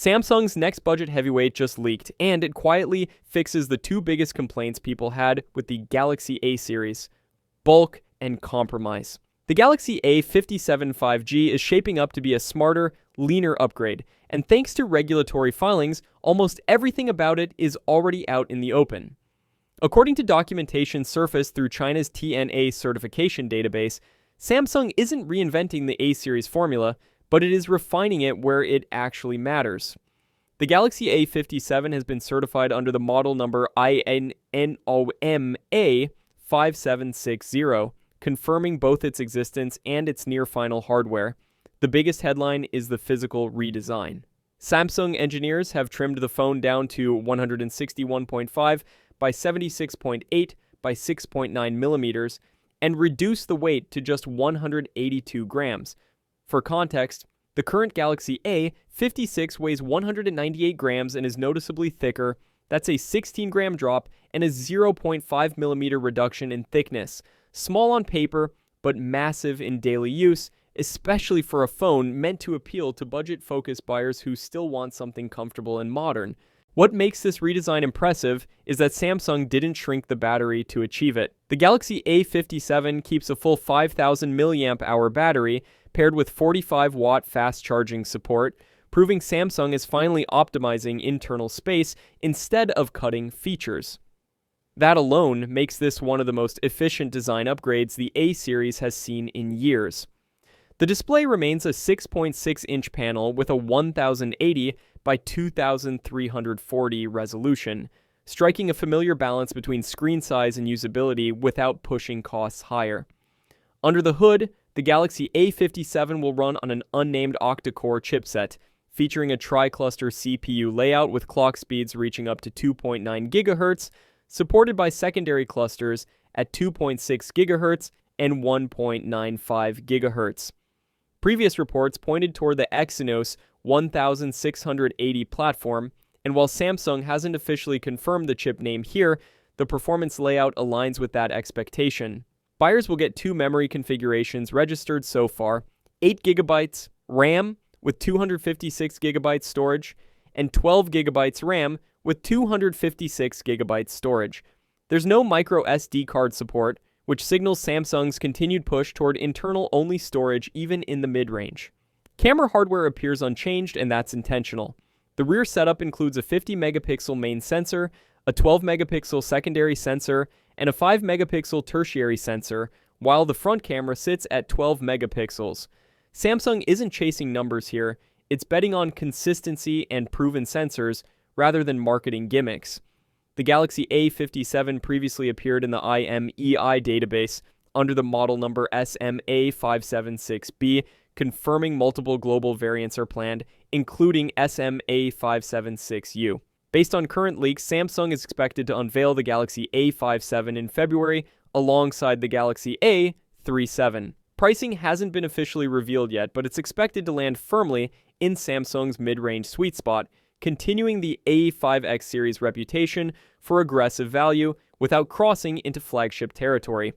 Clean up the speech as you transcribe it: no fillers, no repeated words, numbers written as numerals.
Samsung's next budget heavyweight just leaked, and it quietly fixes the two biggest complaints people had with the Galaxy A series: bulk and compromise. The Galaxy A57 5G is shaping up to be a smarter, leaner upgrade, and thanks to regulatory filings, almost everything about it is already out in the open. According to documentation surfaced through China's TENAA certification database, Samsung isn't reinventing the A series formula, but it is refining it where it actually matters. The Galaxy A57 has been certified under the model number INNOMA5760, confirming both its existence and its near-final hardware. The biggest headline is the physical redesign. Samsung engineers have trimmed the phone down to 161.5 by 76.8 by 6.9 millimeters and reduced the weight to just 182 grams. For context, the current Galaxy A56 weighs 198 grams and is noticeably thicker. That's a 16-gram drop and a 0.5 millimeter reduction in thickness. Small on paper, but massive in daily use, especially for a phone meant to appeal to budget-focused buyers who still want something comfortable and modern. What makes this redesign impressive is that Samsung didn't shrink the battery to achieve it. The Galaxy A57 keeps a full 5,000 mAh battery, paired with 45-watt fast charging support, proving Samsung is finally optimizing internal space instead of cutting features. That alone makes this one of the most efficient design upgrades the A series has seen in years. The display remains a 6.6-inch panel with a 1080 by 2340 resolution, striking a familiar balance between screen size and usability without pushing costs higher. Under the hood, the Galaxy A57 will run on an unnamed octa-core chipset, featuring a tri-cluster CPU layout with clock speeds reaching up to 2.9 GHz, supported by secondary clusters at 2.6 GHz and 1.95 GHz. Previous reports pointed toward the Exynos 1680 platform, and while Samsung hasn't officially confirmed the chip name here, the performance layout aligns with that expectation. Buyers will get two memory configurations registered so far: 8GB RAM with 256GB storage, and 12GB RAM with 256GB storage. There's no micro SD card support, which signals Samsung's continued push toward internal-only storage even in the mid-range. Camera hardware appears unchanged, and that's intentional. The rear setup includes a 50-megapixel main sensor, a 12-megapixel secondary sensor, and a 5-megapixel tertiary sensor, while the front camera sits at 12 megapixels. Samsung isn't chasing numbers here, it's betting on consistency and proven sensors rather than marketing gimmicks. The Galaxy A57 previously appeared in the IMEI database under the model number SMA576B, confirming multiple global variants are planned, including SMA576U. Based on current leaks, Samsung is expected to unveil the Galaxy A57 in February alongside the Galaxy A37. Pricing hasn't been officially revealed yet, but it's expected to land firmly in Samsung's mid-range sweet spot, continuing the A5X series reputation for aggressive value without crossing into flagship territory.